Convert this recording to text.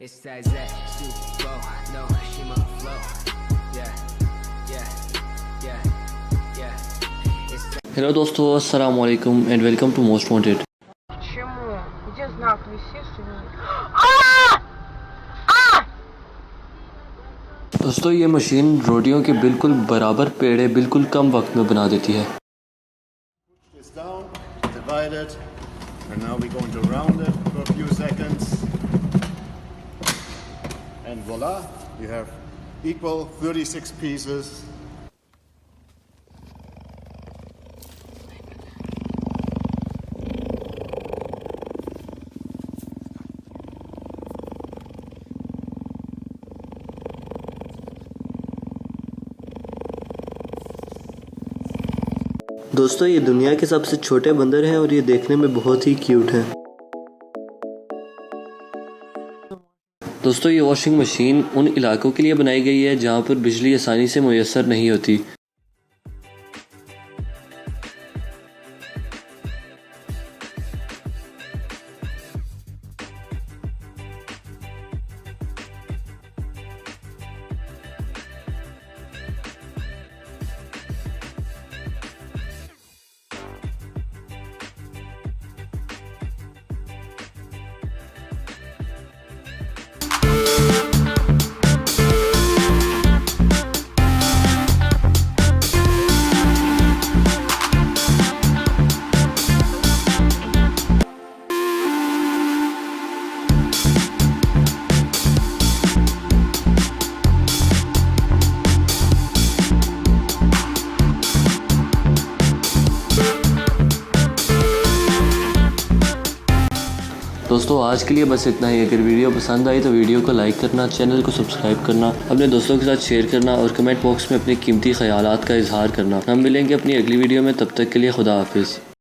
It's that super flow, no, she my flow. Yeah, yeah, yeah, yeah. Hello दोस्तों, अस्सलाम वालेकुम and welcome to most wanted. Почему? Где знак висишь? दोस्तों, ये machine रोटियों के बिल्कुल बराबर पेड़े बिल्कुल कम वक्त में बना देती है। It's down, divide it, and now we're going to round it for a few seconds. And voila, you have equal 36 pieces. दोस्तों, ये दुनिया के सबसे छोटे बंदर हैं और ये देखने में बहुत ही क्यूट हैं। दोस्तों, ये वॉशिंग मशीन उन इलाकों के लिए बनाई गई है जहाँ पर बिजली आसानी से मुयस्सर नहीं होती। दोस्तों, आज के लिए बस इतना ही। अगर वीडियो पसंद आई तो वीडियो को लाइक करना, चैनल को सब्सक्राइब करना, अपने दोस्तों के साथ शेयर करना और कमेंट बॉक्स में अपने कीमती ख्यालात का इजहार करना। हम मिलेंगे अपनी अगली वीडियो में, तब तक के लिए खुदा हाफिज़।